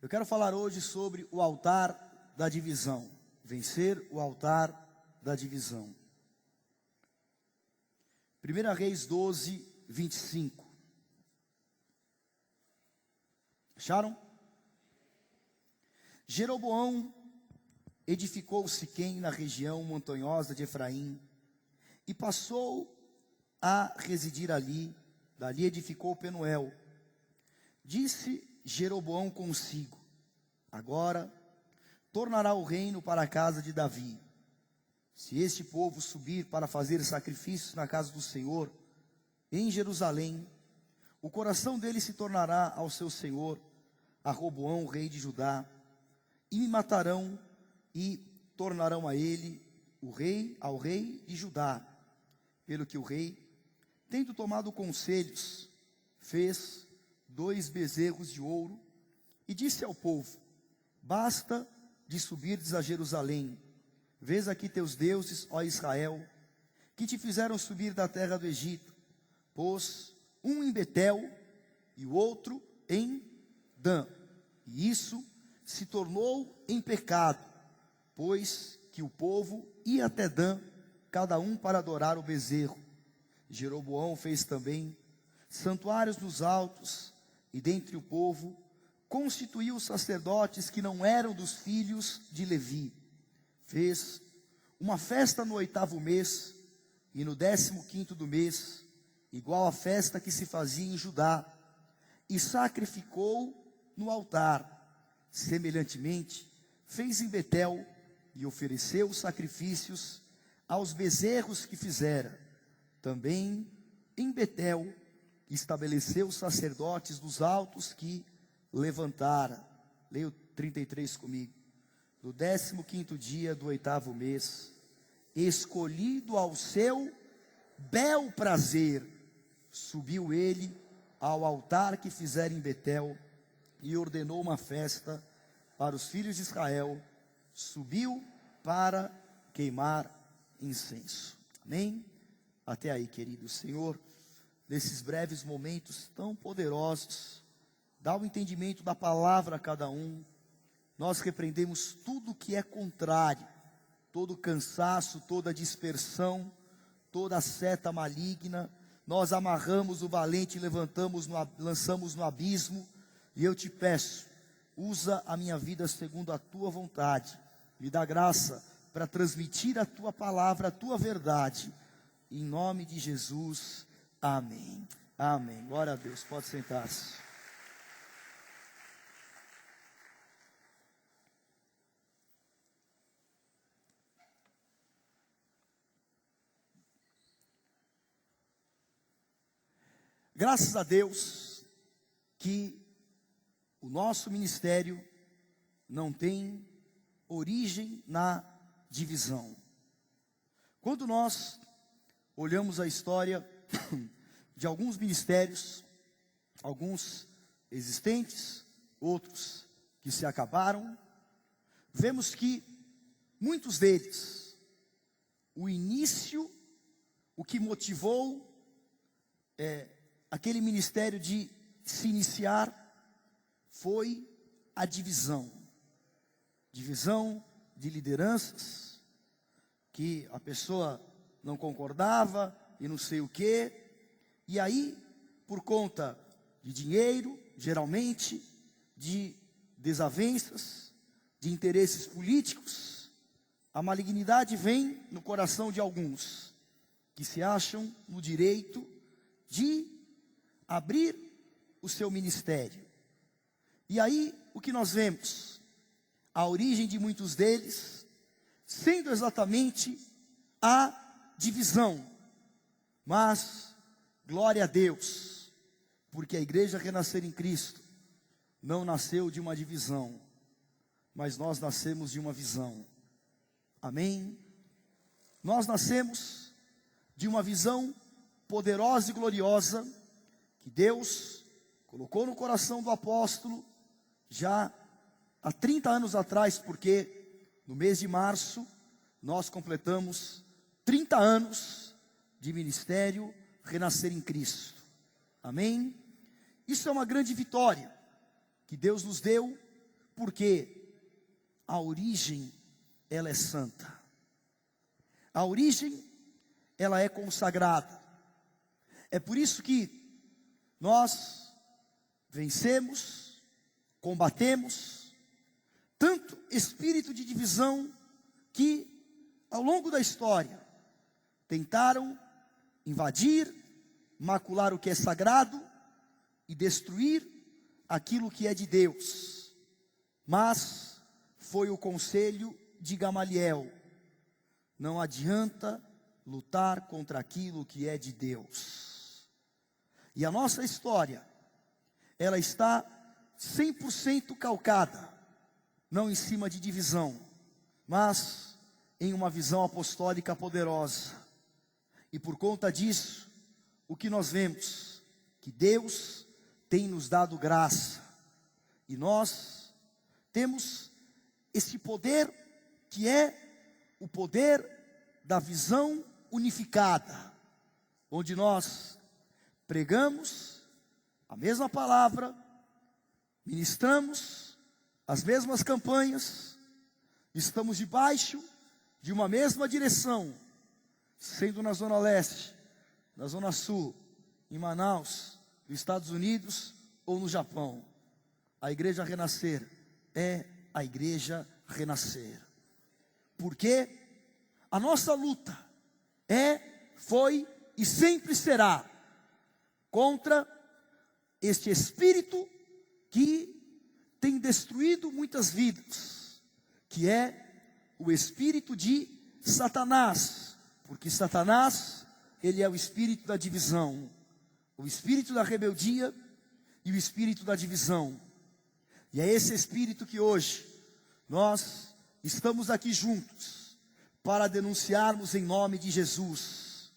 Eu quero falar hoje sobre o altar da divisão. Vencer o altar da divisão. 1 Reis 12, 25. Acharam? Jeroboão edificou Siquém na região montanhosa de Efraim e passou a residir ali. Dali edificou Penuel. Disse Jeroboão consigo: agora tornará o reino para a casa de Davi. Se este povo subir para fazer sacrifícios na casa do Senhor, em Jerusalém, o coração dele se tornará ao seu senhor, a Roboão, rei de Judá, e me matarão e tornarão a ele, ao rei de Judá. Pelo que o rei, tendo tomado conselhos, fez 2 bezerros de ouro e disse ao povo: basta de subirdes a Jerusalém. Vês aqui teus deuses, ó Israel, que te fizeram subir da terra do Egito. Pôs um em Betel e o outro em Dan. E isso se tornou em pecado, pois que o povo ia até Dan, cada um para adorar o bezerro. Jeroboão fez também santuários nos altos, e dentre o povo constituiu sacerdotes que não eram dos filhos de Levi. Fez uma festa no 8º mês, e no 15º do mês, igual à festa que se fazia em Judá, e sacrificou no altar. Semelhantemente, fez em Betel, e ofereceu sacrifícios aos bezerros que fizera. Também em Betel, estabeleceu sacerdotes dos altos que levantara. Leia o 33 comigo. No 15º dia do 8º mês, escolhido ao seu bel prazer, subiu ele ao altar que fizera em Betel, e ordenou uma festa para os filhos de Israel. Subiu para queimar incenso. Amém? Até aí, querido Senhor, nesses breves momentos tão poderosos, dá o entendimento da palavra a cada um. Nós repreendemos tudo que é contrário, todo cansaço, toda dispersão, toda seta maligna. Nós amarramos o valente e lançamos no abismo. E eu te peço, usa a minha vida segundo a tua vontade. Me dá graça para transmitir a tua palavra, a tua verdade. Em nome de Jesus, amém. Amém. Glória a Deus. Pode sentar-se. Graças a Deus que o nosso ministério não tem origem na divisão. Quando nós olhamos a história de alguns ministérios, alguns existentes, outros que se acabaram, vemos que muitos deles, o que motivou aquele ministério de se iniciar foi a divisão de lideranças, que a pessoa não concordava e não sei o quê, e aí, por conta de dinheiro, geralmente, de desavenças, de interesses políticos, a malignidade vem no coração de alguns, que se acham no direito de abrir o seu ministério. E aí, o que nós vemos? A origem de muitos deles sendo exatamente a divisão. Mas, glória a Deus, porque a igreja Renascer em Cristo não nasceu de uma divisão, mas nós nascemos de uma visão. Amém? Nós nascemos de uma visão poderosa e gloriosa que Deus colocou no coração do apóstolo já há 30 anos atrás, porque no mês de março nós completamos 30 anos de ministério Renascer em Cristo. Amém? Isso é uma grande vitória que Deus nos deu Porque a origem, ela é santa. A origem, ela é consagrada. É por isso que nós vencemos, combatemos, tanto espírito de divisão que, ao longo da história, tentaram invadir, macular o que é sagrado e destruir aquilo que é de Deus. Mas foi o conselho de Gamaliel: não adianta lutar contra aquilo que é de Deus. E a nossa história, ela está 100% calcada, não em cima de divisão, mas em uma visão apostólica poderosa. E por conta disso, o que nós vemos? Que Deus tem nos dado graça, e nós temos esse poder, que é o poder da visão unificada, onde nós pregamos a mesma palavra, ministramos as mesmas campanhas, estamos debaixo de uma mesma direção, sendo na Zona Leste, na Zona Sul, em Manaus, nos Estados Unidos ou no Japão. A Igreja Renascer é a Igreja Renascer. Porque a nossa luta foi e sempre será contra este espírito que tem destruído muitas vidas, que é o espírito de Satanás. Porque Satanás, ele é o espírito da divisão, o espírito da rebeldia e o espírito da divisão. E é esse espírito que hoje nós estamos aqui juntos para denunciarmos em nome de Jesus.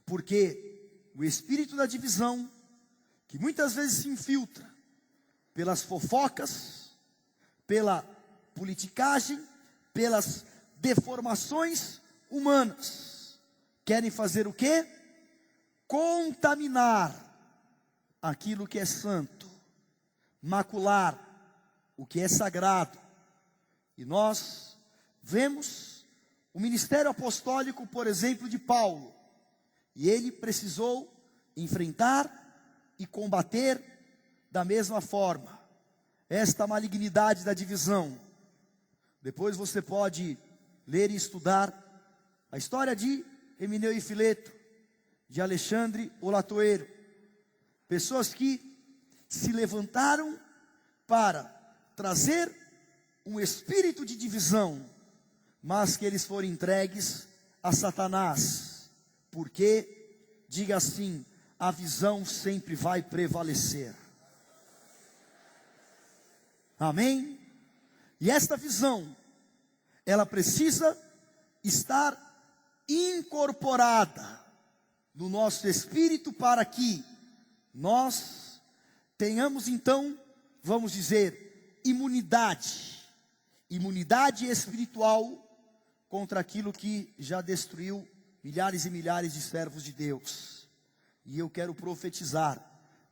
Porque o espírito da divisão, que muitas vezes se infiltra pelas fofocas, pela politicagem, pelas deformações humanas, querem fazer o quê? Contaminar aquilo que é santo, macular o que é sagrado. E nós vemos o ministério apostólico, por exemplo, de Paulo, e ele precisou enfrentar e combater da mesma forma esta malignidade da divisão. Depois você pode ler e estudar a história de Emineu e Fileto, de Alexandre o Latoeiro, pessoas que se levantaram para trazer um espírito de divisão, mas que eles foram entregues a Satanás. Porque, diga assim, a visão sempre vai prevalecer. Amém? E esta visão, ela precisa estar incorporada no nosso espírito, para que nós tenhamos então, vamos dizer, imunidade espiritual contra aquilo que já destruiu milhares e milhares de servos de Deus. E eu quero profetizar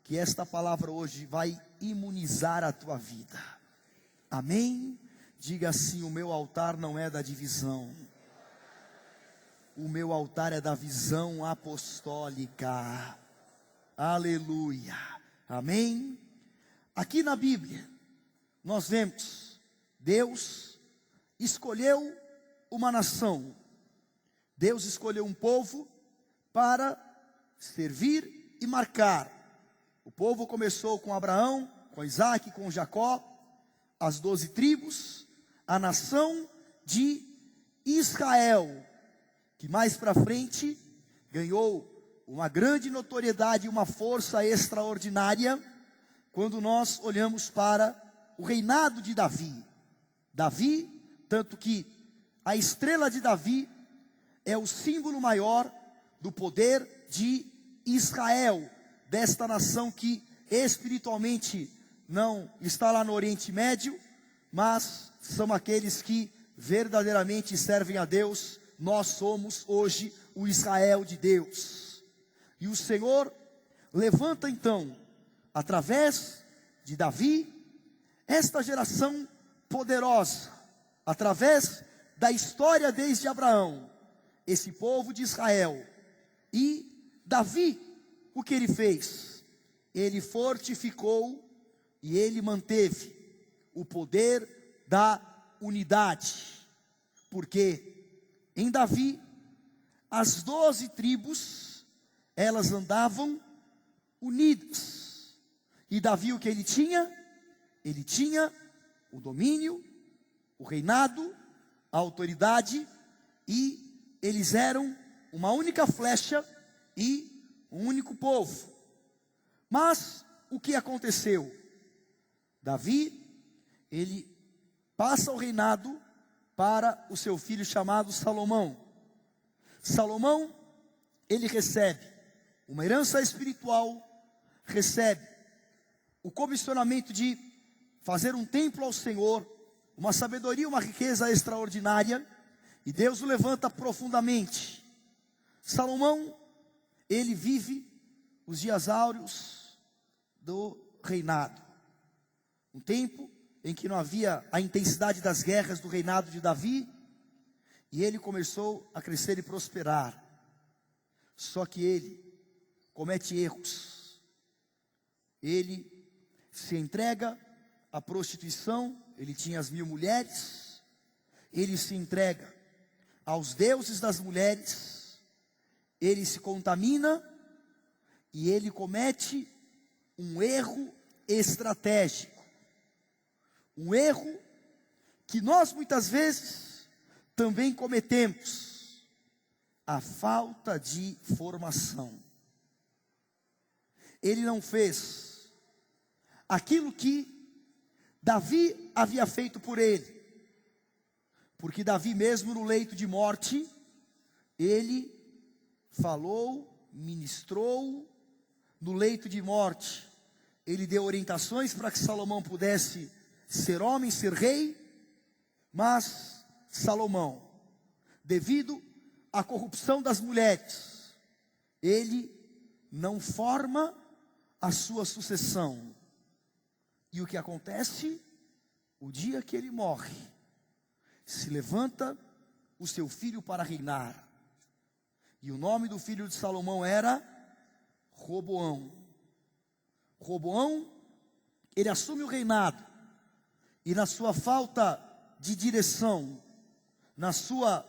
que esta palavra hoje vai imunizar a tua vida. Amém? Diga assim: o meu altar não é da divisão, o meu altar é da visão apostólica. Aleluia. Amém? Aqui na Bíblia nós vemos Deus escolheu uma nação, Deus escolheu um povo para servir e marcar. O povo começou com Abraão, com Isaac, com Jacó, as 12 tribos, a nação de Israel, que mais para frente ganhou uma grande notoriedade e uma força extraordinária quando nós olhamos para o reinado de Davi. Davi, tanto que a estrela de Davi é o símbolo maior do poder de Israel, desta nação que espiritualmente não está lá no Oriente Médio, mas são aqueles que verdadeiramente servem a Deus. Nós somos hoje o Israel de Deus. E o Senhor levanta então, através de Davi, esta geração poderosa, através da história desde Abraão, esse povo de Israel. E Davi, o que ele fez? Ele fortificou e ele manteve o poder da unidade, porque em Davi, as 12 tribos, elas andavam unidas. E Davi, o que ele tinha? Ele tinha o domínio, o reinado, a autoridade, e eles eram uma única flecha e um único povo. Mas o que aconteceu? Davi, ele passa o reinado para o seu filho chamado Salomão. Salomão, ele recebe uma herança espiritual, recebe o comissionamento de fazer um templo ao Senhor, uma sabedoria, uma riqueza extraordinária, e Deus o levanta profundamente. Salomão, ele vive os dias áureos do reinado, um tempo em que não havia a intensidade das guerras do reinado de Davi, e ele começou a crescer e prosperar. Só que ele comete erros. Ele se entrega à prostituição, ele tinha as 1000 mulheres, ele se entrega aos deuses das mulheres, ele se contamina e ele comete um erro estratégico. Um erro que nós muitas vezes também cometemos: a falta de formação. Ele não fez aquilo que Davi havia feito por ele, porque Davi, mesmo no leito de morte, ele falou, ministrou no leito de morte. Ele deu orientações para que Salomão pudesse ser homem, ser rei. Mas Salomão, devido à corrupção das mulheres, ele não forma a sua sucessão. E o que acontece? O dia que ele morre, se levanta o seu filho para reinar. E o nome do filho de Salomão era Roboão. Roboão, ele assume o reinado, e na sua falta de direção, na sua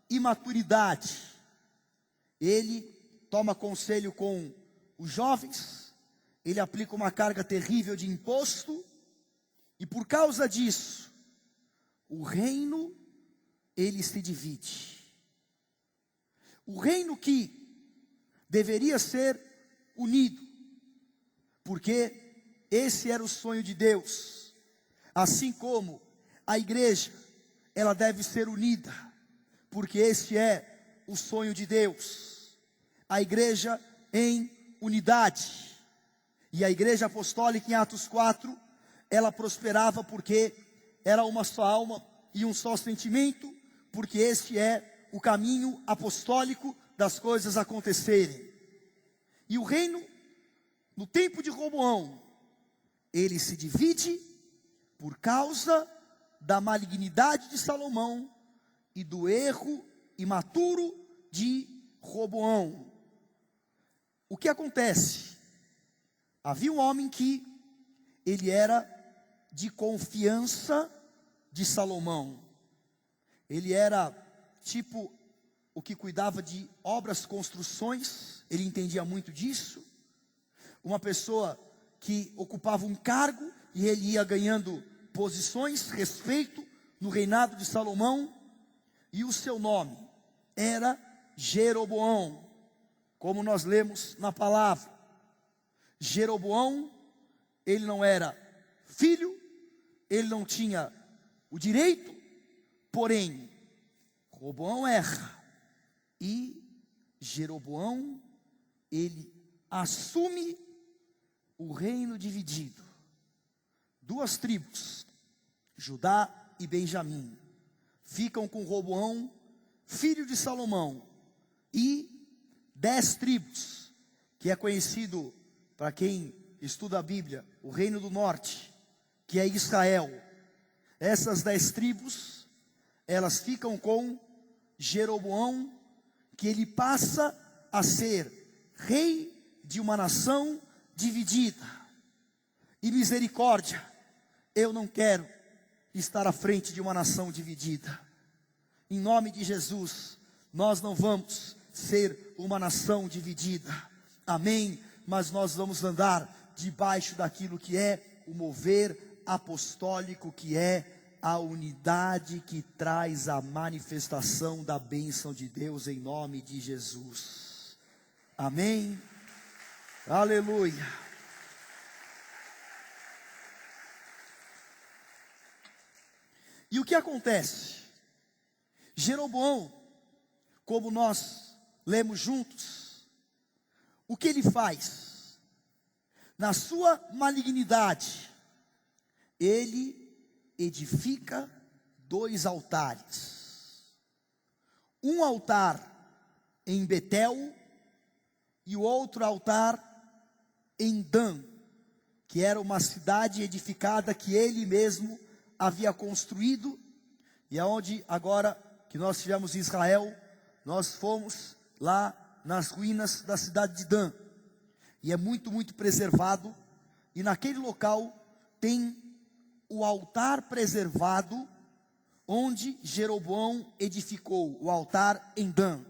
imaturidade, ele toma conselho com os jovens, ele aplica uma carga terrível de imposto, e por causa disso, o reino, ele se divide. O reino que deveria ser unido, porque esse era o sonho de Deus, assim como a igreja, ela deve ser unida, porque esse é o sonho de Deus, a igreja em unidade. E a igreja apostólica em Atos 4, ela prosperava porque era uma só alma e um só sentimento, porque este é o caminho apostólico das coisas acontecerem. E o reino, no tempo de Roboão, ele se divide por causa da malignidade de Salomão e do erro imaturo de Roboão. O que acontece? Havia um homem que ele era de confiança de Salomão. Ele era tipo o que cuidava de obras, construções, ele entendia muito disso. Uma pessoa que ocupava um cargo e ele ia ganhando posições, respeito no reinado de Salomão. E o seu nome era Jeroboão, como nós lemos na palavra. Jeroboão, ele não era filho, ele não tinha o direito, porém, Roboão erra, e Jeroboão, ele assume o reino dividido. 2 tribos, Judá e Benjamim, ficam com Roboão, filho de Salomão, e 10 tribos, que é conhecido para quem estuda a Bíblia, o reino do norte, que é Israel. essas 10 tribos, elas ficam com Jeroboão, que ele passa a ser rei de uma nação dividida. E misericórdia, eu não quero estar à frente de uma nação dividida. Em nome de Jesus, nós não vamos ser uma nação dividida, amém? Mas nós vamos andar debaixo daquilo que é o mover apostólico, que é a unidade que traz a manifestação da bênção de Deus em nome de Jesus, amém? Aleluia. E o que acontece? Jeroboão, como nós lemos juntos, o que ele faz? Na sua malignidade, ele edifica 2 altares. Um altar em Betel e o outro altar em Dan, que era uma cidade edificada que ele mesmo havia construído, e aonde agora que nós estivemos em Israel, nós fomos lá nas ruínas da cidade de Dan, e é muito preservado, e naquele local tem o altar preservado, onde Jeroboão edificou, o altar em Dan,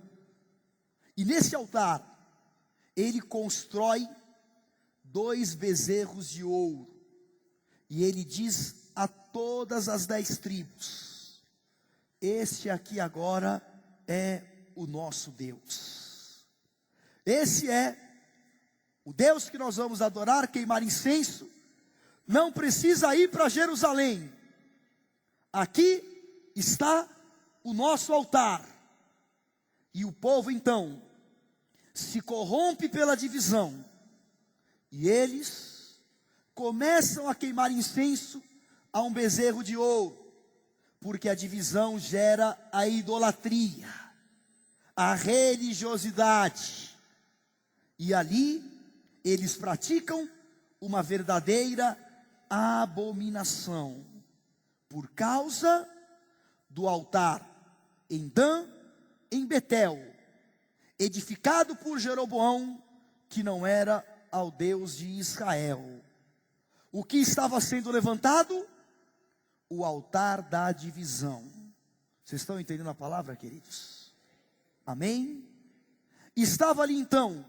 e nesse altar, ele constrói 2 bezerros de ouro, e ele diz a todas as 10 tribos: este aqui agora é o nosso Deus, esse é o Deus que nós vamos adorar, queimar incenso. Não precisa ir para Jerusalém, aqui está o nosso altar. E o povo então se corrompe pela divisão, e eles começam a queimar incenso a um bezerro de ouro, porque a divisão gera a idolatria, a religiosidade, e ali eles praticam uma verdadeira abominação, por causa do altar em Dan, em Betel, edificado por Jeroboão, que não era ao Deus de Israel. O que estava sendo levantado? O altar da divisão. Vocês estão entendendo a palavra, queridos? Amém? Estava ali então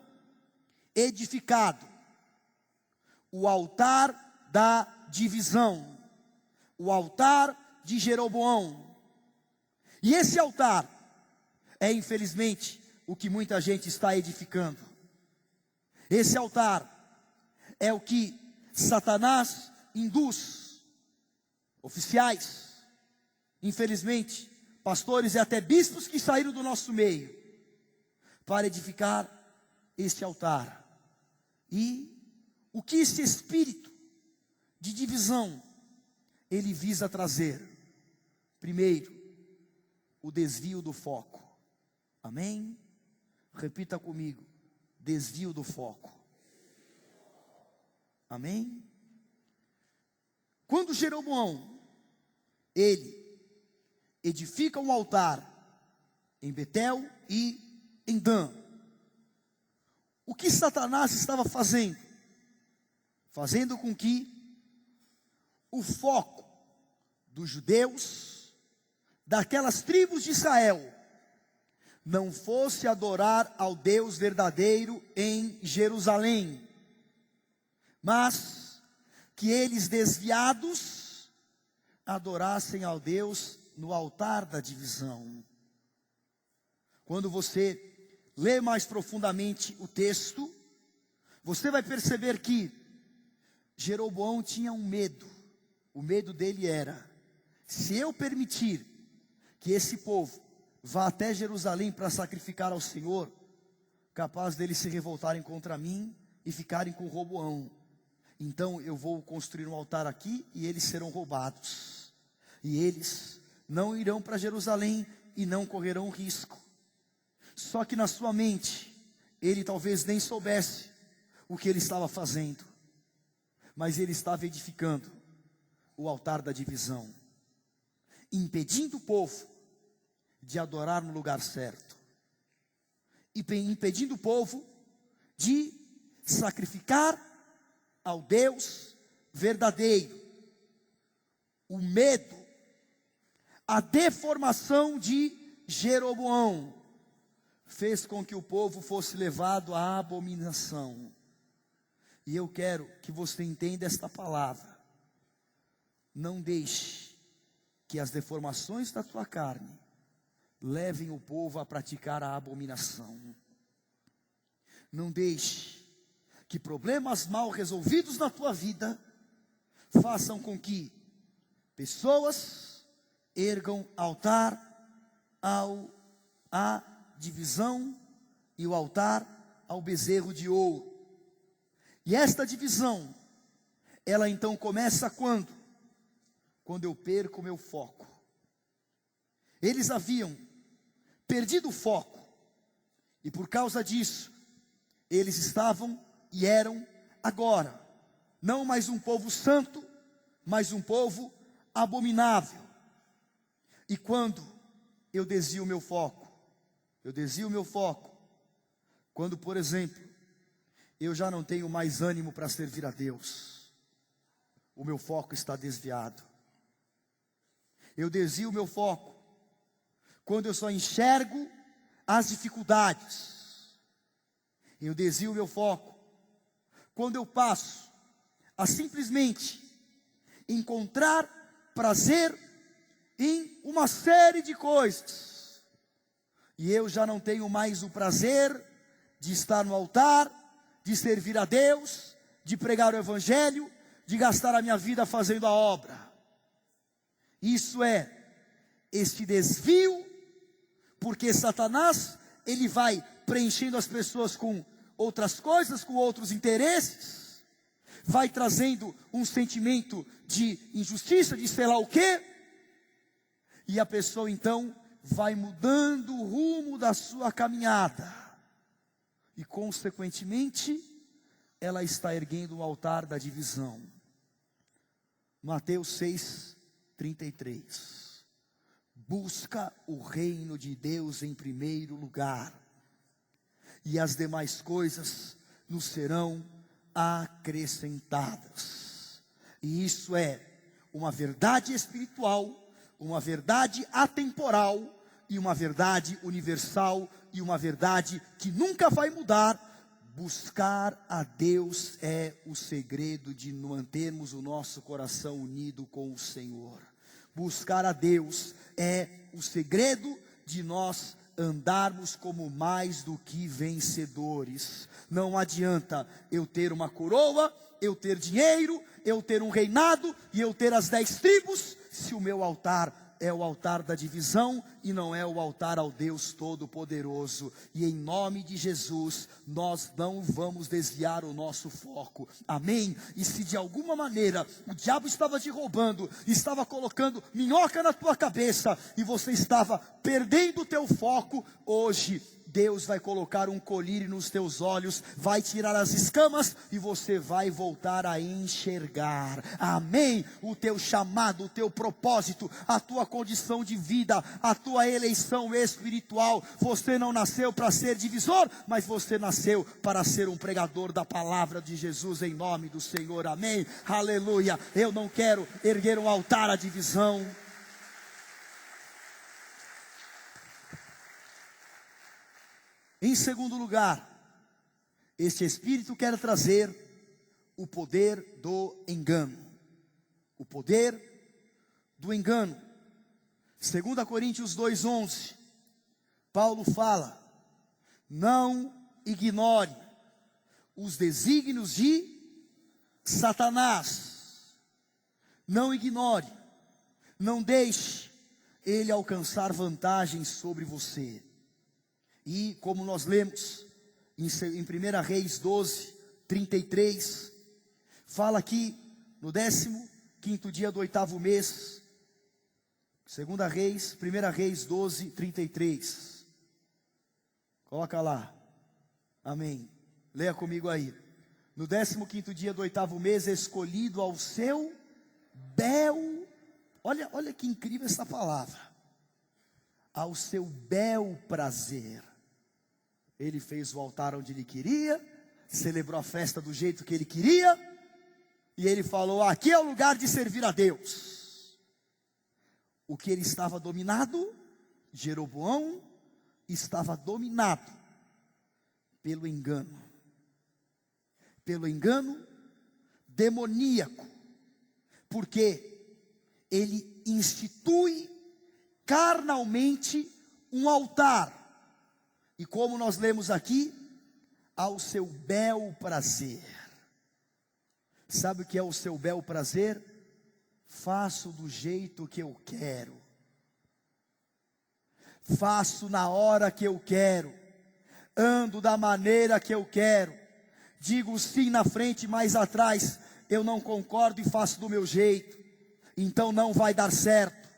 edificado o altar da divisão, o altar de Jeroboão. E esse altar é infelizmente o que muita gente está edificando. Esse altar é o que Satanás induz oficiais, infelizmente, pastores e até bispos que saíram do nosso meio, para edificar este altar. E o que esse espírito de divisão, ele visa trazer? Primeiro, o desvio do foco. Amém? Repita comigo: desvio do foco. Amém? Quando Jeroboão, ele edifica um altar em Betel e em Dan, o que Satanás estava fazendo? Fazendo com que o foco dos judeus, daquelas tribos de Israel, não fosse adorar ao Deus verdadeiro em Jerusalém, mas que eles, desviados, adorassem ao Deus no altar da divisão. Quando você lê mais profundamente o texto, você vai perceber que Jeroboão tinha um medo. O medo dele era: se eu permitir que esse povo vá até Jerusalém para sacrificar ao Senhor, capaz deles se revoltarem contra mim e ficarem com Roboão. Então eu vou construir um altar aqui e eles serão roubados, e eles não irão para Jerusalém e não correrão risco. Só que na sua mente, ele talvez nem soubesse o que ele estava fazendo, mas ele estava edificando o altar da divisão. impedindo o povo de adorar no lugar certo, e impedindo o povo de sacrificar ao Deus verdadeiro. O medo, a deformação de Jeroboão fez com que o povo fosse levado à abominação. E eu quero que você entenda esta palavra. Não deixe que as deformações da tua carne levem o povo a praticar a abominação. Não deixe que problemas mal resolvidos na tua vida façam com que pessoas ergam altar à divisão e o altar ao bezerro de ouro. E esta divisão, ela então começa quando? Quando eu perco o meu foco. Eles haviam perdido o foco, e por causa disso, eles estavam e eram agora, não mais um povo santo, mas um povo abominável. E quando eu desvio o meu foco, quando, por exemplo, eu já não tenho mais ânimo para servir a Deus, o meu foco está desviado. Eu desvio o meu foco quando eu só enxergo as dificuldades. Eu desvio o meu foco quando eu passo a simplesmente encontrar prazer em uma série de coisas, e eu já não tenho mais o prazer de estar no altar, de servir a Deus, de pregar o Evangelho, de gastar a minha vida fazendo a obra. Isso é este desvio, porque Satanás, ele vai preenchendo as pessoas com outras coisas, com outros interesses, vai trazendo um sentimento de injustiça, de sei lá o quê, e a pessoa então vai mudando o rumo da sua caminhada, e consequentemente, ela está erguendo o altar da divisão. Mateus 6:33. Busca o reino de Deus em primeiro lugar, e as demais coisas nos serão acrescentadas. E isso é uma verdade espiritual, uma verdade atemporal, e uma verdade universal, e uma verdade que nunca vai mudar. Buscar a Deus é o segredo de mantermos o nosso coração unido com o Senhor. Buscar a Deus é o segredo de nós andarmos como mais do que vencedores. Não adianta eu ter uma coroa, eu ter dinheiro, eu ter um reinado e eu ter as 10 tribos, se o meu altar é o altar da divisão e não é o altar ao Deus Todo-Poderoso. E em nome de Jesus, nós não vamos desviar o nosso foco, amém? E se de alguma maneira o diabo estava te roubando, estava colocando minhoca na tua cabeça, e você estava perdendo o teu foco, hoje Deus vai colocar um colírio nos teus olhos, vai tirar as escamas e você vai voltar a enxergar, amém? O teu chamado, o teu propósito, a tua condição de vida, a tua eleição espiritual. Você não nasceu para ser divisor, mas você nasceu para ser um pregador da palavra de Jesus, em nome do Senhor, amém? Aleluia. Eu não quero erguer um altar à divisão. Em segundo lugar, este espírito quer trazer o poder do engano. O poder do engano. 2 Coríntios 2:11, Paulo fala: não ignore os desígnios de Satanás. Não ignore, não deixe ele alcançar vantagem sobre você. E como nós lemos em 1 Reis 12:33, fala aqui no 15º dia do 8º mês, 1 Reis 12:33, coloca lá, amém, leia comigo aí. No 15º dia do 8º mês, escolhido ao seu bel Olha que incrível essa palavra. Ao seu bel prazer. Ele fez o altar onde ele queria, celebrou a festa do jeito que ele queria, e ele falou: aqui é o lugar de servir a Deus. O que ele estava dominado, Jeroboão estava dominado pelo engano demoníaco, porque ele institui carnalmente um altar, e como nós lemos aqui, ao seu bel prazer. Sabe o que é o seu bel prazer? Faço do jeito que eu quero, faço na hora que eu quero, ando da maneira que eu quero, digo sim na frente, mas atrás eu não concordo e faço do meu jeito, então não vai dar certo.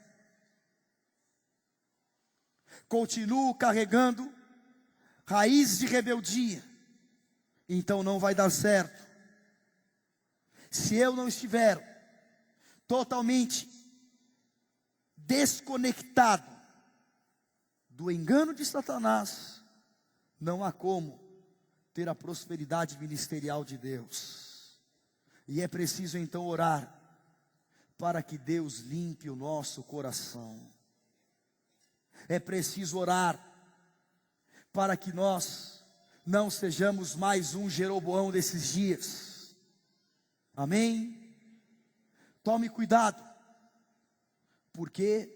Continuo carregando raízes de rebeldia, então não vai dar certo. Se eu não estiver totalmente desconectado do engano de Satanás, não há como ter a prosperidade ministerial de Deus. E é preciso então orar para que Deus limpe o nosso coração. É preciso orar para que nós não sejamos mais um Jeroboão desses dias. Amém? Tome cuidado, porque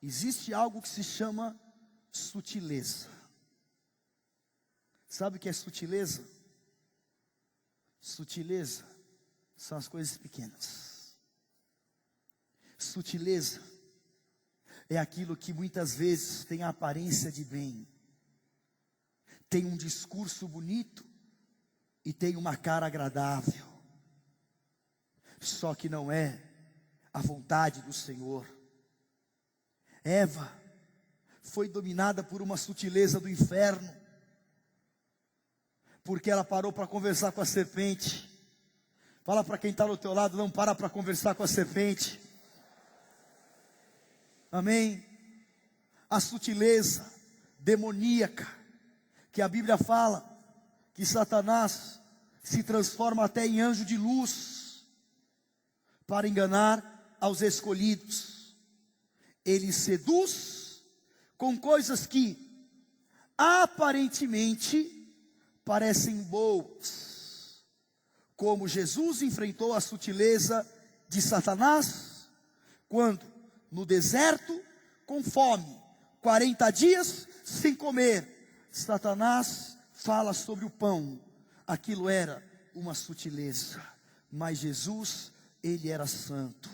existe algo que se chama sutileza. Sabe o que é sutileza? Sutileza são as coisas pequenas. Sutileza é aquilo que muitas vezes tem a aparência de bem, tem um discurso bonito e tem uma cara agradável, só que não é a vontade do Senhor. Eva foi dominada por uma sutileza do inferno, porque ela parou para conversar com a serpente. Fala para quem está do teu lado: não para conversar com a serpente. Amém? A sutileza demoníaca, que a Bíblia fala que Satanás se transforma até em anjo de luz, para enganar aos escolhidos. Ele seduz com coisas que aparentemente parecem boas, como Jesus enfrentou a sutileza de Satanás, quando no deserto, com fome, 40 dias sem comer, Satanás fala sobre o pão. Aquilo era uma sutileza, mas Jesus, ele era santo.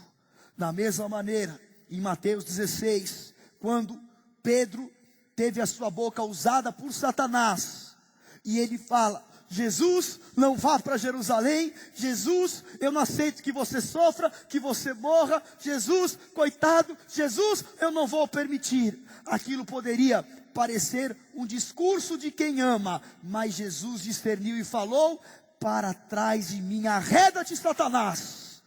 Da mesma maneira, em Mateus 16, quando Pedro teve a sua boca usada por Satanás, e ele fala: Jesus, não vá para Jerusalém. Jesus, eu não aceito que você sofra, que você morra. Jesus, coitado. Jesus, eu não vou permitir. Aquilo poderia parecer um discurso de quem ama, mas Jesus discerniu e falou: para trás de mim, arreda-te, Satanás,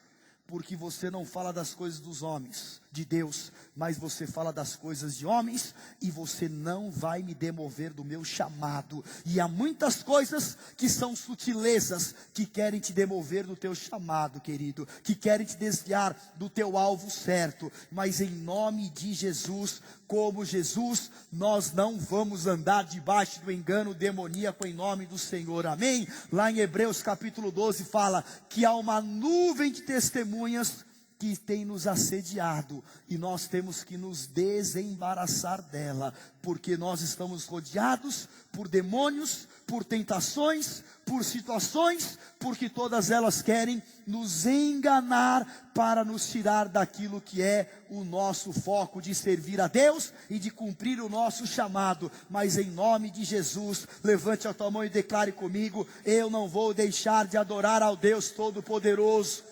porque você não fala das coisas dos homens, de Deus, mas você fala das coisas de homens, e você não vai me demover do meu chamado. E há muitas coisas que são sutilezas, que querem te demover do teu chamado, querido, que querem te desviar do teu alvo certo, mas em nome de Jesus, como Jesus, nós não vamos andar debaixo do engano demoníaco em nome do Senhor, amém? Lá em Hebreus capítulo 12 fala que há uma nuvem de testemunhas que tem nos assediado, e nós temos que nos desembaraçar dela, porque nós estamos rodeados por demônios, por tentações, por situações, porque todas elas querem nos enganar para nos tirar daquilo que é o nosso foco de servir a Deus e de cumprir o nosso chamado. Mas em nome de Jesus, levante a tua mão e declare comigo: eu não vou deixar de adorar ao Deus Todo-Poderoso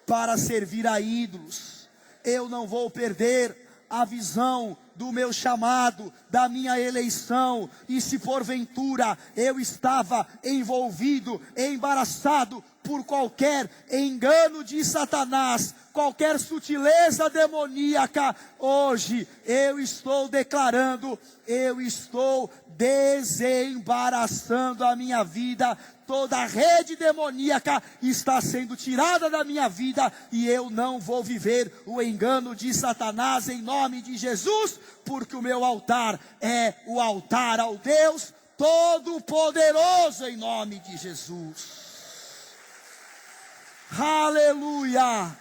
para servir a ídolos. Eu não vou perder a visão do meu chamado, da minha eleição, e se porventura eu estava envolvido, embaraçado por qualquer engano de Satanás, qualquer sutileza demoníaca, hoje eu estou declarando, eu estou desembaraçando a minha vida. Toda a rede demoníaca está sendo tirada da minha vida, e eu não vou viver o engano de Satanás em nome de Jesus, porque o meu altar é o altar ao Deus Todo-Poderoso em nome de Jesus. Aleluia!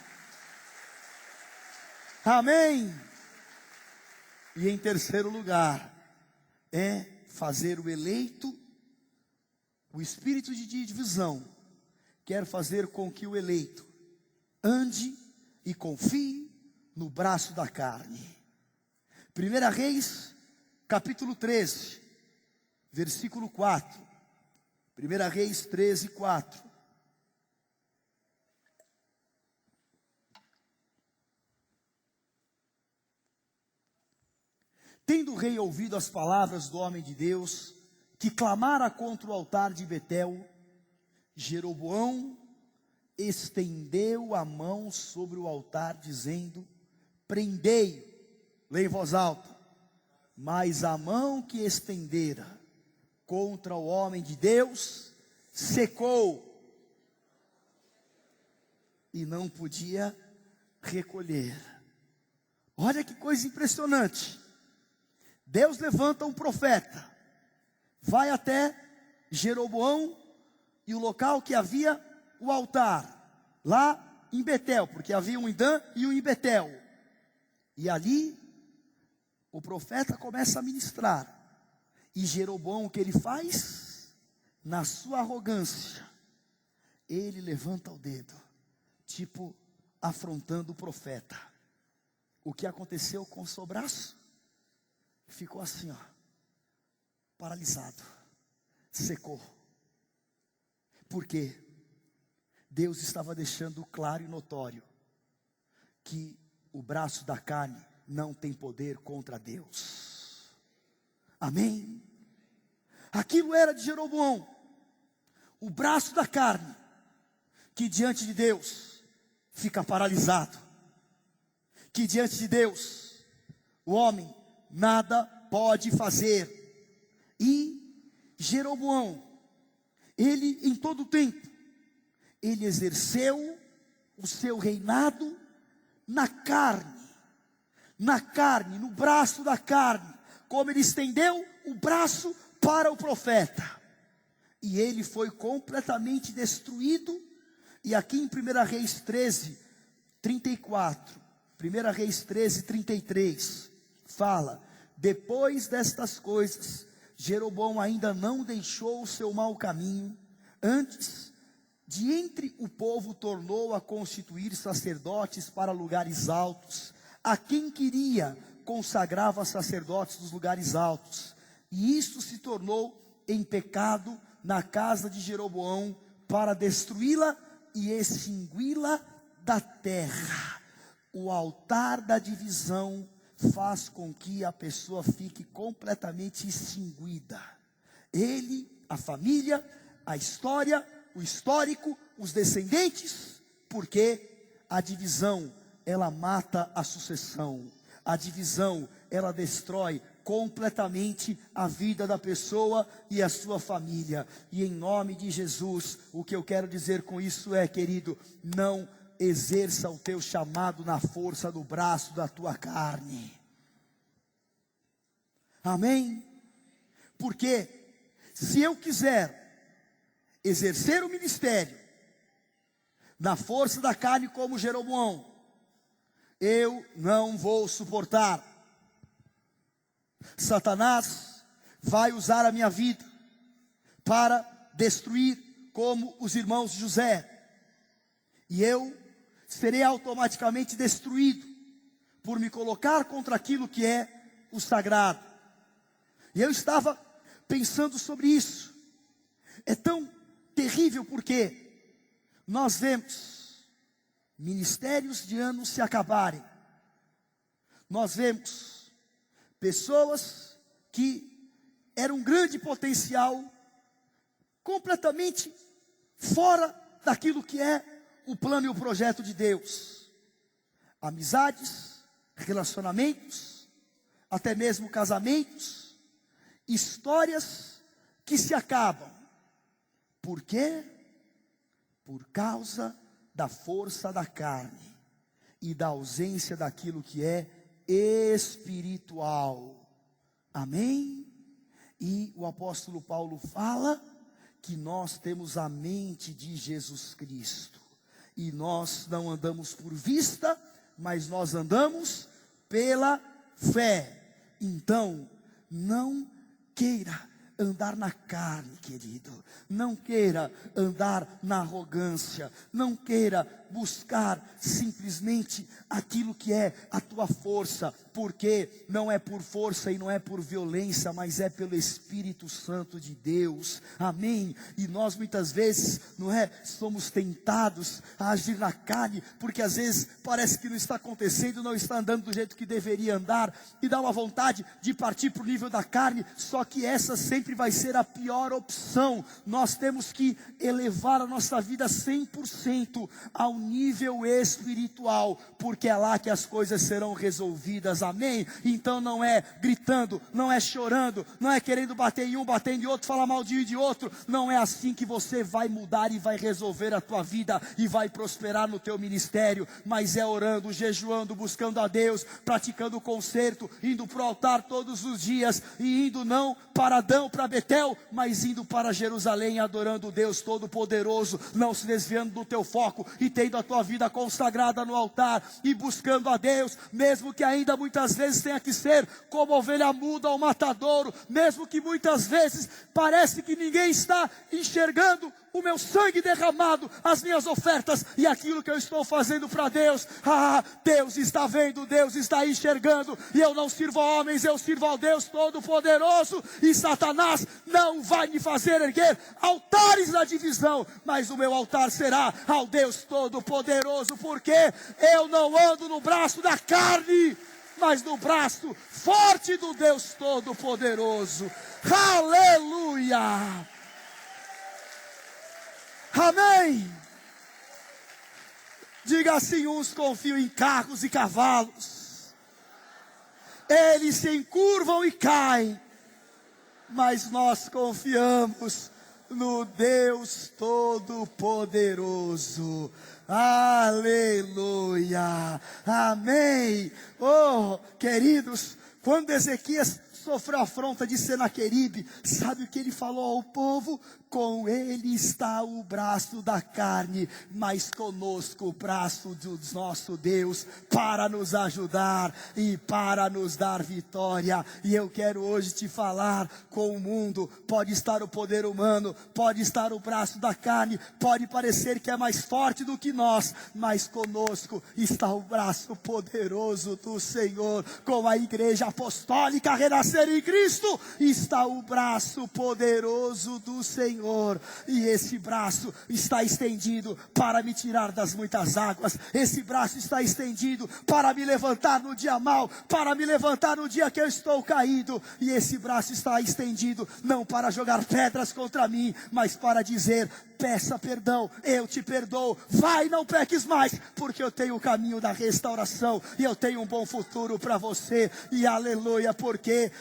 Amém? E em terceiro lugar, é fazer o eleito. O espírito de divisão quer fazer com que o eleito ande e confie no braço da carne. 1 Reis, capítulo 13, versículo 4. 1 Reis 13, 4. Tendo o rei ouvido as palavras do homem de Deus, que clamara contra o altar de Betel, Jeroboão estendeu a mão sobre o altar, dizendo: prendei-o, leia em voz alta. Mas a mão que estendera contra o homem de Deus secou, e não podia recolher. Olha que coisa impressionante. Deus levanta um profeta, vai até Jeroboão e o local que havia o altar, lá em Betel, porque havia um em Dan e um em Betel. E ali o profeta começa a ministrar. E Jeroboão, o que ele faz? Na sua arrogância, ele levanta o dedo, tipo afrontando o profeta. O que aconteceu com o seu braço? Ficou assim, ó, paralisado, secou. Por quê? Deus estava deixando claro e notório que o braço da carne não tem poder contra Deus. Amém? Aquilo era de Jeroboão, o braço da carne, que diante de Deus fica paralisado, que diante de Deus o homem nada pode fazer. E Jeroboão, ele em todo o tempo, ele exerceu o seu reinado na carne, no braço da carne, como ele estendeu o braço para o profeta, e ele foi completamente destruído. E aqui em 1 Reis 13, 34, 1 Reis 13, 33, fala: depois destas coisas, Jeroboão ainda não deixou o seu mau caminho, antes de entre o povo tornou a constituir sacerdotes para lugares altos, a quem queria consagrava sacerdotes dos lugares altos, e isto se tornou em pecado na casa de Jeroboão, para destruí-la e extingui-la da terra. O altar da divisão faz com que a pessoa fique completamente extinguida. Ele, a família, a história, o histórico, os descendentes, porque a divisão, ela mata a sucessão. A divisão, ela destrói completamente a vida da pessoa e a sua família. E em nome de Jesus, o que eu quero dizer com isso é, querido, não exerça o teu chamado na força do braço da tua carne. Amém? Porque se eu quiser exercer o ministério na força da carne como Jeroboão, eu não vou suportar. Satanás vai usar a minha vida para destruir como os irmãos de José, e eu serei automaticamente destruído por me colocar contra aquilo que é o sagrado. E eu estava pensando sobre isso. É tão terrível porque nós vemos ministérios de anos se acabarem. Nós vemos Pessoas que eram um grande potencial, completamente fora daquilo que é o plano e o projeto de Deus. Amizades, relacionamentos, até mesmo casamentos, histórias que se acabam. Por quê? Por causa da força da carne e da ausência daquilo que é espiritual. Amém? E o apóstolo Paulo fala que nós temos a mente de Jesus Cristo. E nós não andamos por vista, mas nós andamos pela fé. Então, não queira andar na carne, querido. Não queira andar na arrogância. Não queira buscar simplesmente aquilo que é a tua força, porque não é por força e não é por violência, mas é pelo Espírito Santo de Deus. Amém? E nós muitas vezes, somos tentados a agir na carne, porque às vezes parece que não está acontecendo, não está andando do jeito que deveria andar, e dá uma vontade de partir para o nível da carne, só que essa sempre vai ser a pior opção. Nós temos que elevar a nossa vida 100% ao nível espiritual, porque é lá que as coisas serão resolvidas. Amém? Então não é gritando, não é chorando, não é querendo bater em um, batendo em outro, falar mal de um e de outro. Não é assim que você vai mudar e vai resolver a tua vida e vai prosperar no teu ministério, mas é orando, jejuando, buscando a Deus, praticando o conserto, indo para o altar todos os dias, e indo não para Adão, para Betel, mas indo para Jerusalém, adorando o Deus Todo-Poderoso, não se desviando do teu foco e tendo a tua vida consagrada no altar e buscando a Deus, mesmo que ainda muitas vezes tenha que ser como ovelha muda ao matadouro, mesmo que muitas vezes parece que ninguém está enxergando o meu sangue derramado, as minhas ofertas e aquilo que eu estou fazendo para Deus. Deus está vendo, Deus está enxergando, e eu não sirvo a homens, eu sirvo ao Deus Todo-Poderoso, e Satanás não vai me fazer erguer altares na divisão, mas o meu altar será ao Deus Todo-Poderoso, porque eu não ando no braço da carne, mas no braço forte do Deus Todo-Poderoso. Aleluia! Amém. Diga assim: uns confiam em carros e cavalos, eles se encurvam e caem, mas nós confiamos no Deus Todo-Poderoso. Aleluia. Amém. Oh, queridos, quando Ezequias sofreu a afronta de Senaqueribe, sabe o que ele falou ao povo? Com ele está o braço da carne, mas conosco o braço do nosso Deus, para nos ajudar e para nos dar vitória. E eu quero hoje te falar com o mundo: pode estar o poder humano, pode estar o braço da carne, pode parecer que é mais forte do que nós, mas conosco está o braço poderoso do Senhor. Com a igreja apostólica renascer em Cristo, está o braço poderoso do Senhor. E esse braço está estendido para me tirar das muitas águas. Esse braço está estendido para me levantar no dia mau, para me levantar no dia que eu estou caído. E esse braço está estendido não para jogar pedras contra mim, mas para dizer: peça perdão, eu te perdoo, vai, não peques mais, porque eu tenho o caminho da restauração, e eu tenho um bom futuro para você. E aleluia, porque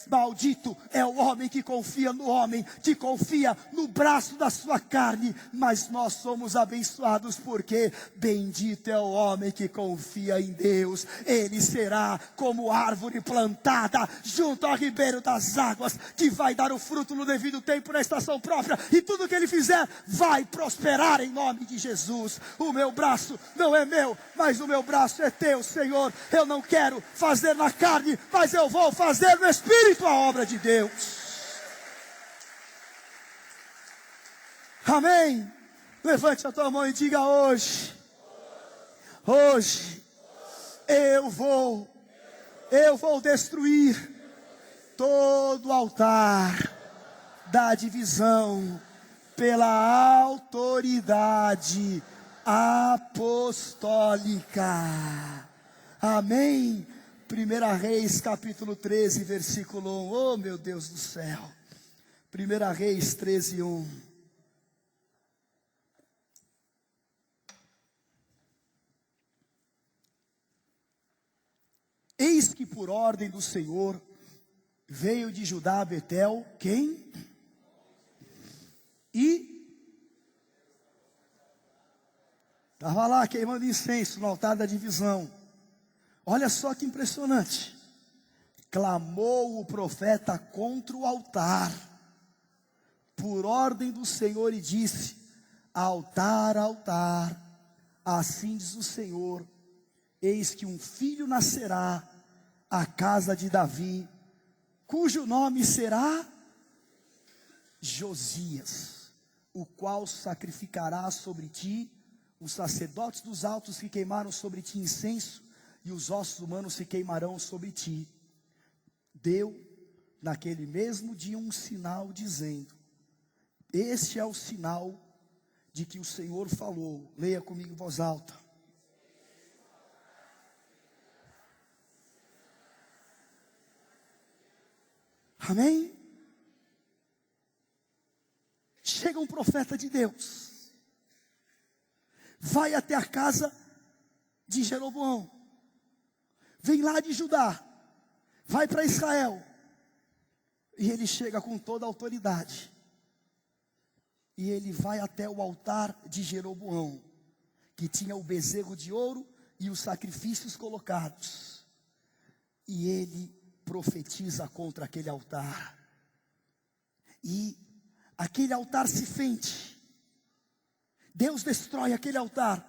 maldito é o homem que confia no homem, que confia no braço da sua carne, mas nós somos abençoados, porque bendito é o homem que confia em Deus. Ele será como árvore plantada junto ao ribeiro das águas, que vai dar o fruto no devido tempo, na estação própria, e tudo que ele fizer vai prosperar em nome de Jesus. O meu braço não é meu, mas o meu braço é teu, Senhor. Eu não quero fazer na carne, mas eu vou fazer no Espírito a obra de Deus. Amém. Levante a tua mão e diga: hoje eu vou destruir todo altar da divisão pela autoridade apostólica. Amém. 1 Reis, capítulo 13, versículo 1. Oh, meu Deus do céu. 1 Reis 13, 1. Eis que por ordem do Senhor veio de Judá a Betel, quem? E estava lá queimando incenso no altar da divisão. Olha só que impressionante. Clamou o profeta contra o altar, por ordem do Senhor, e disse: altar, altar, assim diz o Senhor, eis que um filho nascerá à casa de Davi, cujo nome será Josias, o qual sacrificará sobre ti os sacerdotes dos altos que queimaram sobre ti incenso, e os ossos humanos se queimarão sobre ti. Deu naquele mesmo dia um sinal, dizendo: este é o sinal de que o Senhor falou. Leia comigo em voz alta. Amém? Chega um profeta de Deus, vai até a casa de Jeroboão, vem lá de Judá, vai para Israel, e ele chega com toda a autoridade, e ele vai até o altar de Jeroboão, que tinha o bezerro de ouro e os sacrifícios colocados, e ele profetiza contra aquele altar, e aquele altar se fende. Deus destrói aquele altar,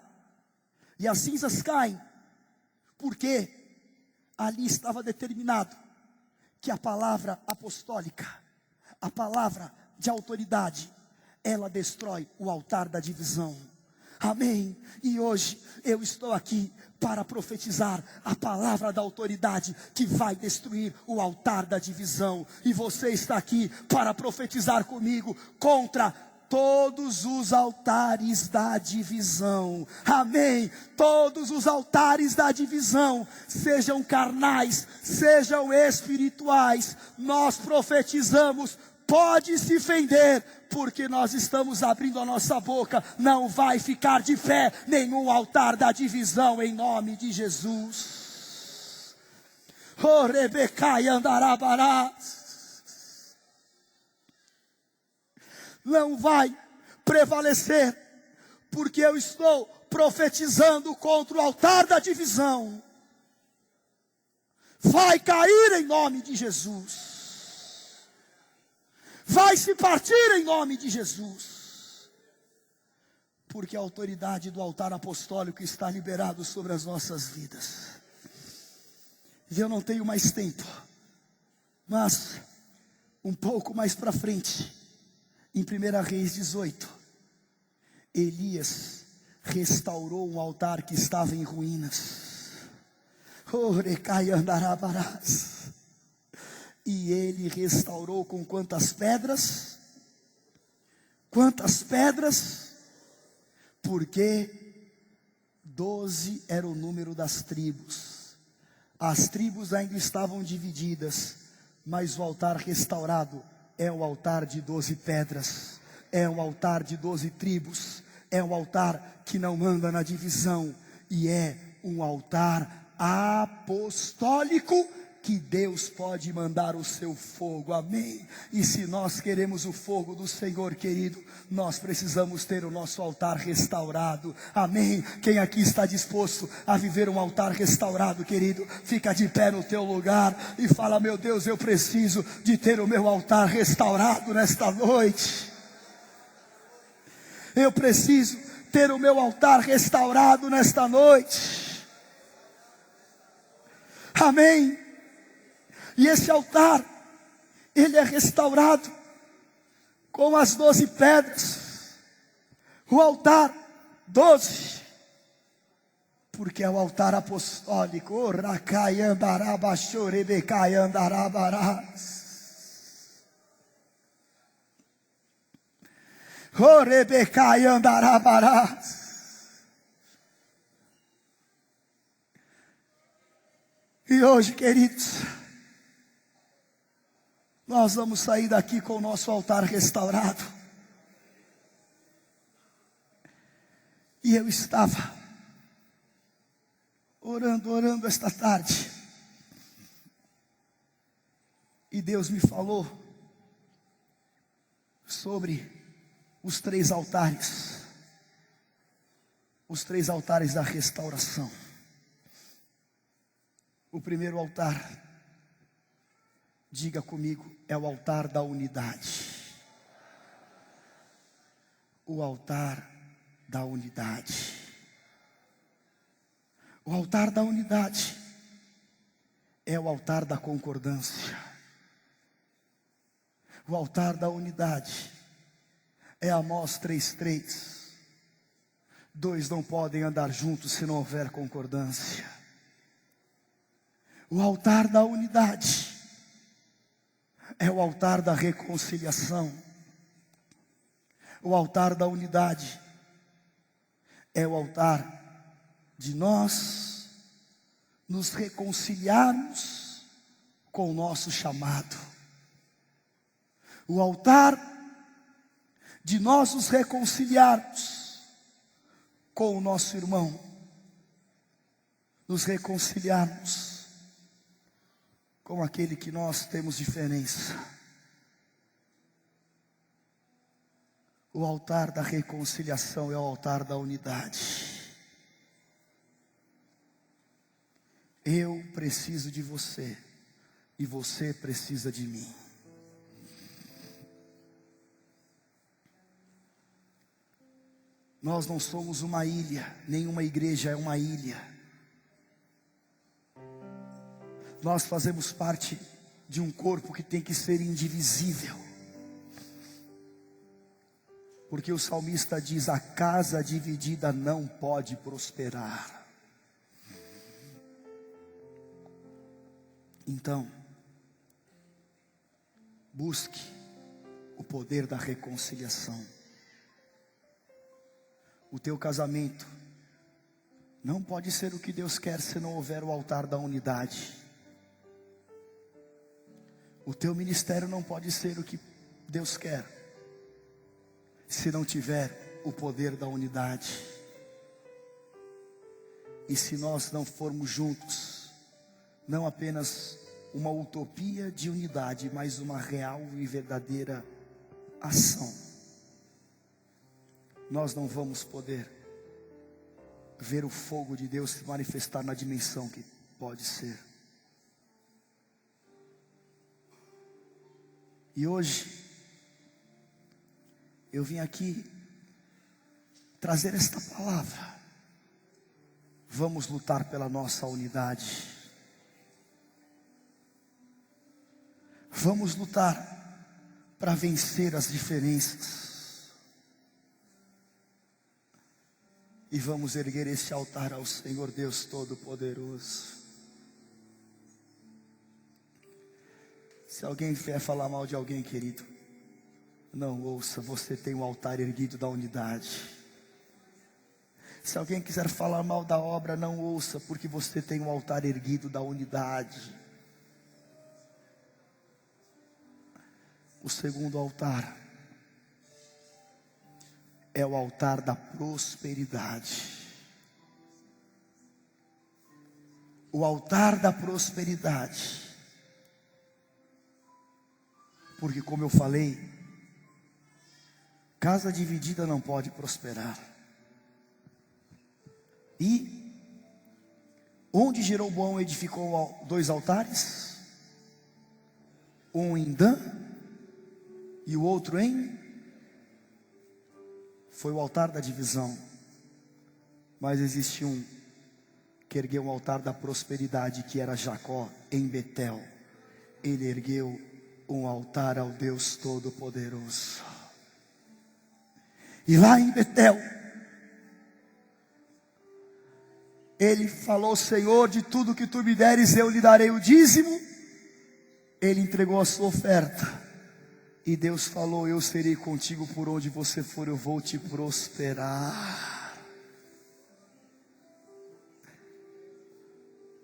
e as cinzas caem, porque ali estava determinado que a palavra apostólica, a palavra de autoridade, ela destrói o altar da divisão. Amém? E hoje eu estou aqui para profetizar a palavra da autoridade que vai destruir o altar da divisão. E você está aqui para profetizar comigo contra todos os altares da divisão. Amém? Todos os altares da divisão, sejam carnais, sejam espirituais, nós profetizamos: pode se fender, porque nós estamos abrindo a nossa boca. Não vai ficar de pé nenhum altar da divisão, em nome de Jesus. Oh, Rebecai andarabará. Não vai prevalecer, porque eu estou profetizando contra o altar da divisão. Vai cair em nome de Jesus. Vai se partir em nome de Jesus, porque a autoridade do altar apostólico está liberada sobre as nossas vidas. E eu não tenho mais tempo, mas um pouco mais para frente, em 1 Reis 18, Elias restaurou um altar que estava em ruínas. Orecai andarabarás. E ele restaurou com quantas pedras? Quantas pedras? Porque 12 era o número das tribos. As tribos ainda estavam divididas, mas o altar restaurado é um altar de 12 pedras. É um altar de 12 tribos. É um altar que não anda na divisão. E é um altar apostólico, que Deus pode mandar o seu fogo. Amém? E se nós queremos o fogo do Senhor, querido, nós precisamos ter o nosso altar restaurado. Amém? Quem aqui está disposto a viver um altar restaurado, querido, fica de pé no teu lugar e fala: meu Deus, eu preciso de ter o meu altar restaurado nesta noite. Eu preciso ter o meu altar restaurado nesta noite. Amém? E esse altar, ele é restaurado com as 12 pedras. O altar 12, porque é o altar apostólico. Oh, Racai andaraba, chorebecai andarabarás. Oh, Rebecai andarabarás. E E hoje, queridos, nós vamos sair daqui com o nosso altar restaurado. E eu estava orando esta tarde. E Deus me falou sobre os 3 altares. Os 3 altares da restauração. O primeiro altar, diga comigo, é o altar da unidade. O altar da unidade. O altar da unidade é o altar da concordância. O altar da unidade é Amós 3:3. 2 não podem andar juntos se não houver concordância. O altar da unidade é o altar da reconciliação. O altar da unidade é o altar de nós nos reconciliarmos com o nosso chamado. O altar de nós nos reconciliarmos com o nosso irmão. Nos reconciliarmos com aquele que nós temos diferença. O altar da reconciliação é o altar da unidade. Eu preciso de você e você precisa de mim. Nós não somos uma ilha, nenhuma igreja é uma ilha. Nós fazemos parte de um corpo que tem que ser indivisível. Porque o salmista diz: a casa dividida não pode prosperar. Então, busque o poder da reconciliação. O teu casamento não pode ser o que Deus quer se não houver o altar da unidade. O teu ministério não pode ser o que Deus quer se não tiver o poder da unidade. E se nós não formos juntos, não apenas uma utopia de unidade, mas uma real e verdadeira ação, nós não vamos poder ver o fogo de Deus se manifestar na dimensão que pode ser. E hoje eu vim aqui trazer esta palavra. Vamos lutar pela nossa unidade. Vamos lutar para vencer as diferenças. E vamos erguer esse altar ao Senhor Deus Todo-Poderoso. Se alguém vier falar mal de alguém, querido, não ouça, você tem um altar erguido da unidade. Se alguém quiser falar mal da obra, não ouça, porque você tem um altar erguido da unidade. O segundo altar é o altar da prosperidade. O altar da prosperidade. Porque, como eu falei, casa dividida não pode prosperar. E onde Jeroboão edificou 2 altares, um em Dan e o outro foi o altar da divisão. Mas existe um que ergueu um altar da prosperidade, que era Jacó em Betel. Ele ergueu um altar ao Deus Todo-Poderoso. E lá em Betel, ele falou: Senhor, de tudo que tu me deres, eu lhe darei o dízimo. Ele entregou a sua oferta. E Deus falou: eu serei contigo por onde você for, eu vou te prosperar.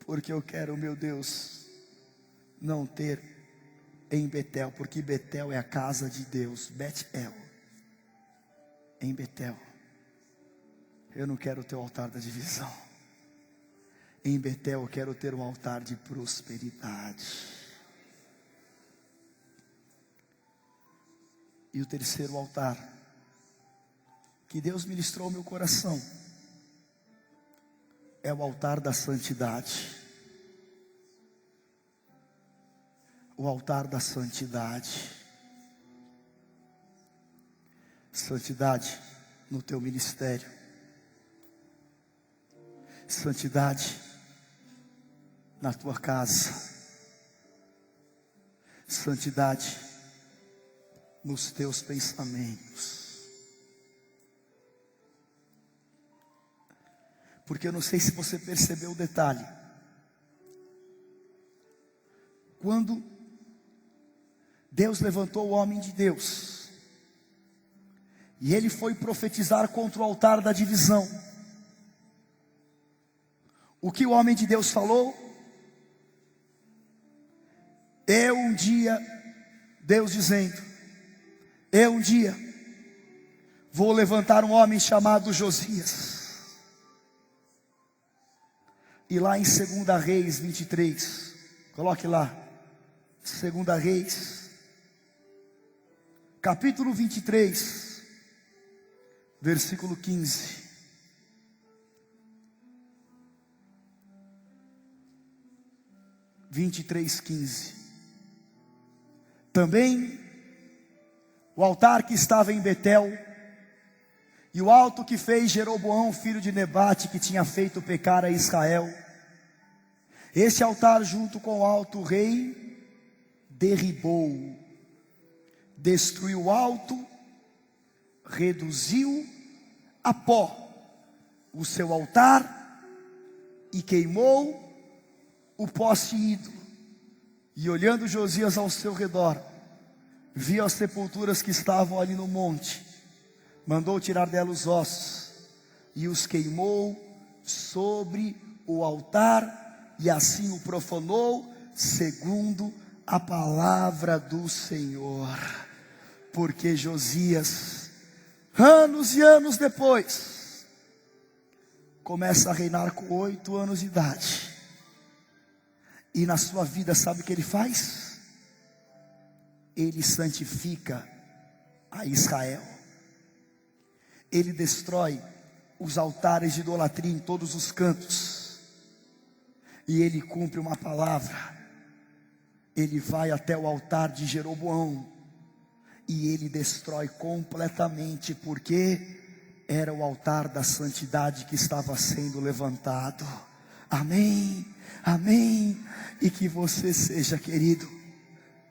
Porque eu quero, meu Deus, não ter em Betel, porque Betel é a casa de Deus, Betel, em Betel. Eu não quero ter o altar da divisão. Em Betel eu quero ter um altar de prosperidade. E o terceiro altar que Deus ministrou ao meu coração é o altar da santidade. O altar da santidade. Santidade no teu ministério. Santidade na tua casa. Santidade nos teus pensamentos. Porque eu não sei se você percebeu o detalhe. Quando Deus levantou o homem de Deus, e ele foi profetizar contra o altar da divisão, o que o homem de Deus falou? Eu um dia, Deus dizendo, eu um dia vou levantar um homem chamado Josias. E lá em 2 Reis 23, coloque lá, 2 Reis, capítulo 23, versículo 15. Também o altar que estava em Betel, e o alto que fez Jeroboão, filho de Nebate, que tinha feito pecar a Israel, esse altar junto com o alto rei, derribou, destruiu o alto, reduziu a pó o seu altar, e queimou o poste ídolo. E olhando Josias ao seu redor, viu as sepulturas que estavam ali no monte, mandou tirar dela os ossos, e os queimou sobre o altar, e assim o profanou, segundo a palavra do Senhor. Porque Josias, anos e anos depois, começa a reinar com 8 anos de idade. E na sua vida, sabe o que ele faz? Ele santifica a Israel. Ele destrói os altares de idolatria em todos os cantos. E ele cumpre uma palavra. Ele vai até o altar de Jeroboão. E ele destrói completamente, porque era o altar da santidade que estava sendo levantado. Amém, amém. E que você seja, querido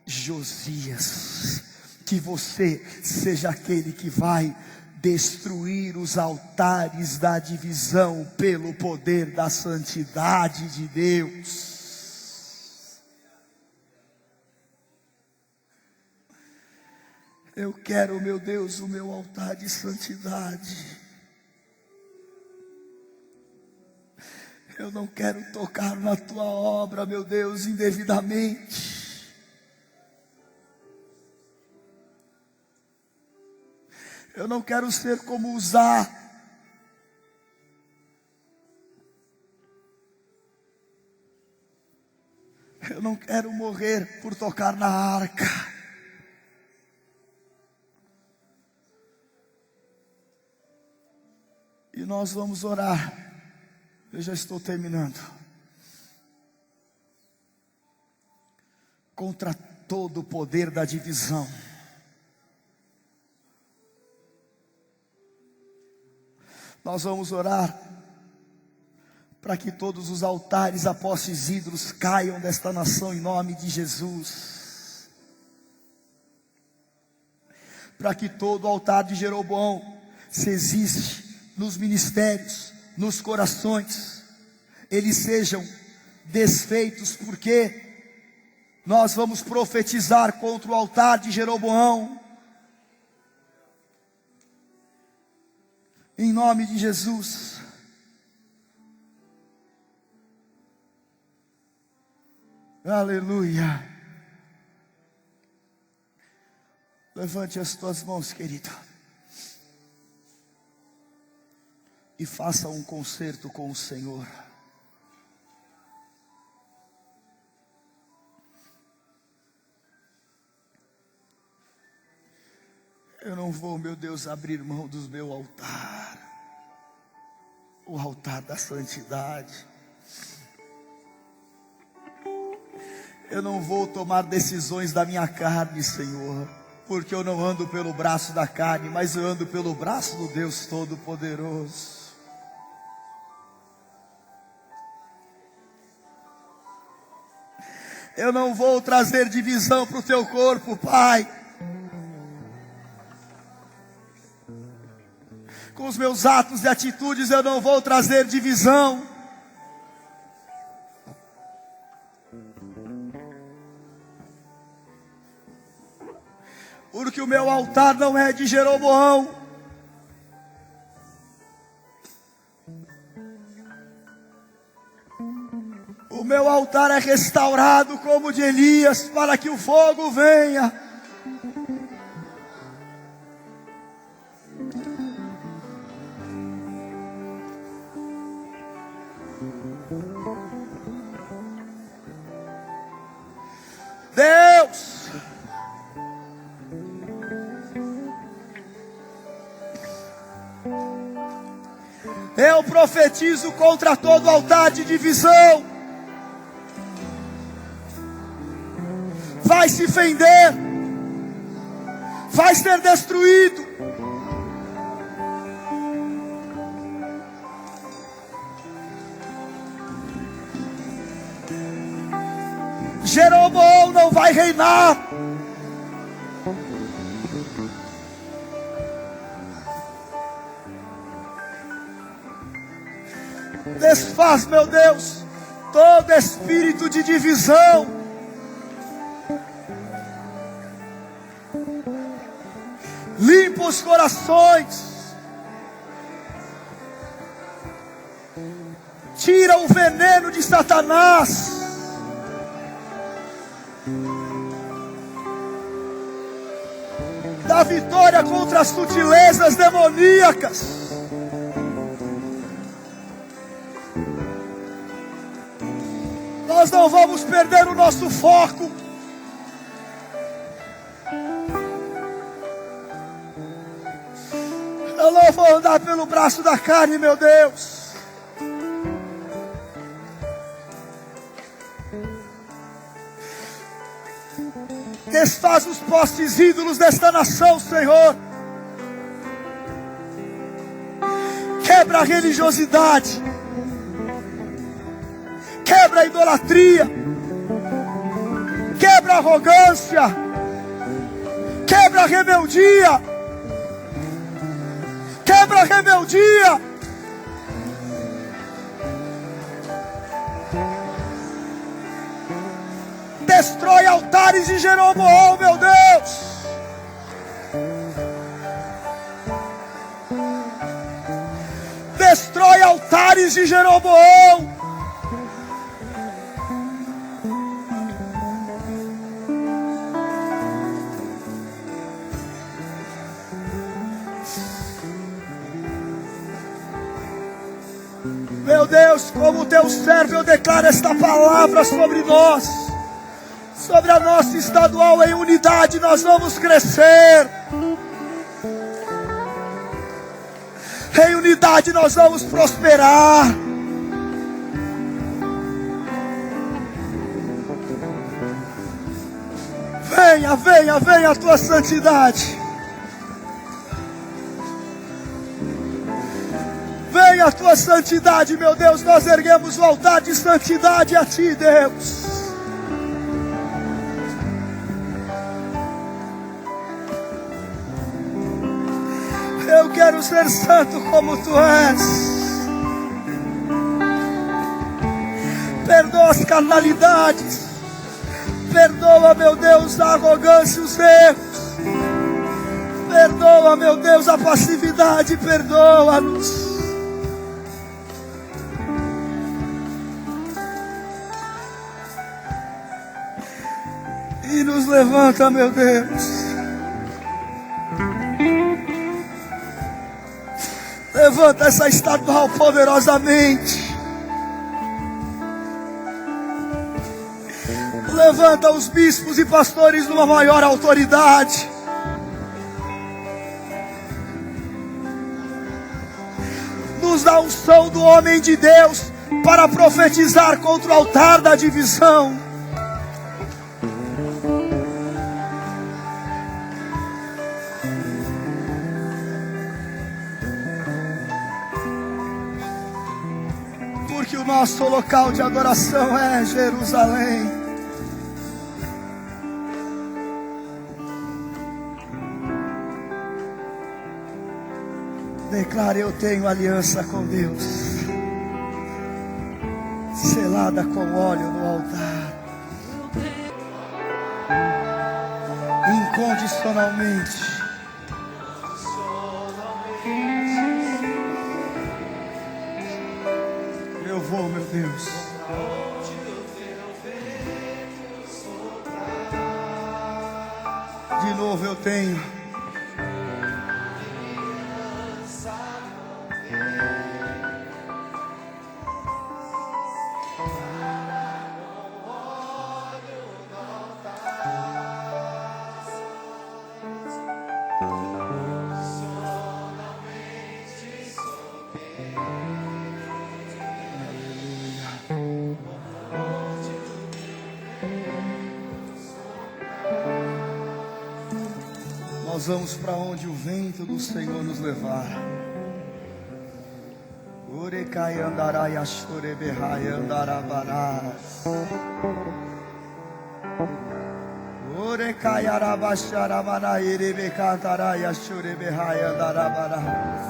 Josias, que você seja aquele que vai destruir os altares da divisão pelo poder da santidade de Deus. Eu quero, meu Deus, o meu altar de santidade. Eu não quero tocar na tua obra, meu Deus, indevidamente. Eu não quero ser como Uzá. Eu não quero morrer por tocar na arca. E nós vamos orar. Eu já estou terminando. Contra todo o poder da divisão. Nós vamos orar para que todos os altares a postes ídolos caiam desta nação em nome de Jesus. Para que todo o altar de Jeroboão, se existe nos ministérios, nos corações, eles sejam desfeitos, porque nós vamos profetizar contra o altar de Jeroboão, em nome de Jesus. Aleluia. Levante as tuas mãos, querido, e faça um concerto com o Senhor. Eu não vou, meu Deus, abrir mão do meu altar, o altar da santidade. Eu não vou tomar decisões da minha carne, Senhor, porque eu não ando pelo braço da carne, mas eu ando pelo braço do Deus Todo-Poderoso. Eu não vou trazer divisão para o teu corpo, Pai. Com os meus atos e atitudes eu não vou trazer divisão. Porque o meu altar não é de Jeroboão. O meu altar é restaurado como o de Elias, para que o fogo venha. Deus, eu profetizo contra todo altar de divisão. Vai se fender, vai ser destruído. Jeroboão não vai reinar. Desfaz, meu Deus, todo espírito de divisão. Limpa os corações. Tira o veneno de Satanás. Dá vitória contra as sutilezas demoníacas. Nós não vamos perder o nosso foco. Eu não vou andar pelo braço da carne, meu Deus. Desfaz os postes ídolos desta nação, Senhor. Quebra a religiosidade. Quebra a idolatria. Quebra a arrogância. Quebra a rebeldia. Quebra a rebeldia. Destrói altares de Jeroboão, meu Deus. Destrói altares de Jeroboão. Meu Deus, como teu servo, eu declaro esta palavra sobre nós, sobre a nossa estadual. Em unidade nós vamos crescer. Em unidade nós vamos prosperar. Venha, venha, venha a tua santidade. Venha a tua santidade, meu Deus. Nós erguemos o altar de santidade a ti, Deus. Eu quero ser santo como tu és. Perdoa as carnalidades. Perdoa, meu Deus, a arrogância e os erros. Perdoa, meu Deus, a passividade. Perdoa-nos. e nos levanta, meu Deus. Levanta essa estadual poderosamente. Levanta os bispos e pastores numa maior autoridade. Nos dá um unção do homem de Deus para profetizar contra o altar da divisão. Porque o nosso local de adoração é Jerusalém. Declare: eu tenho aliança com Deus, selada com óleo no altar, incondicionalmente. Eu vou, meu Deus. De novo eu tenho. Nós vamos para onde o vento do Senhor nos levar. Urecai andarai achoreberrai andarabarás. Urecai arabacharamanai erebecantarai achoreberrai andarabarás.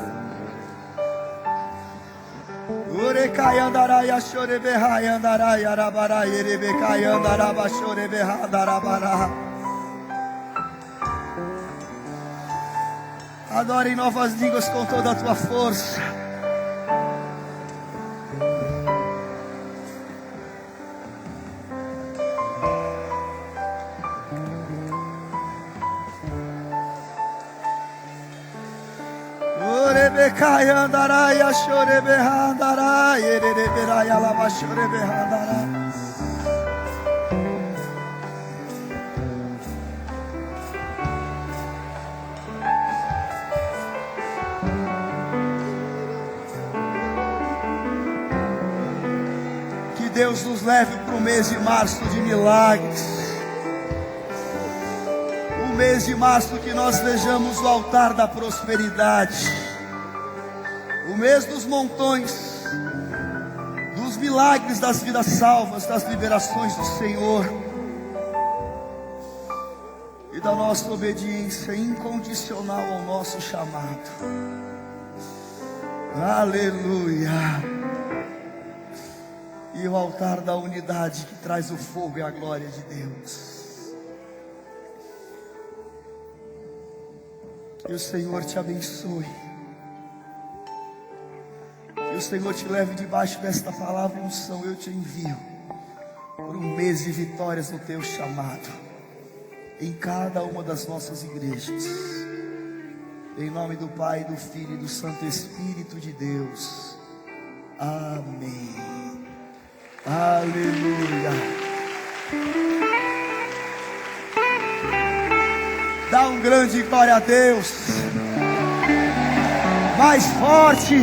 Urecai andarai achoreberrai andarai arabarai erebecai andarabachoreberrai andarabarás. Adore em novas línguas com toda a tua força. Orebecai andarai achoreberrai andarai ereberai alabachoreberrai andarai. Deus nos leve para o mês de março de milagres. O mês de março que nós vejamos o altar da prosperidade. O mês dos montões, dos milagres, das vidas salvas, das liberações do Senhor. E da nossa obediência incondicional ao nosso chamado. Aleluia. E o altar da unidade que traz o fogo e a glória de Deus. Que o Senhor te abençoe. Que o Senhor te leve debaixo desta palavra unção. Eu te envio por um mês de vitórias no teu chamado, em cada uma das nossas igrejas. Em nome do Pai, do Filho e do Santo Espírito de Deus. Amém. Aleluia. Dá um grande glória a Deus. Mais forte.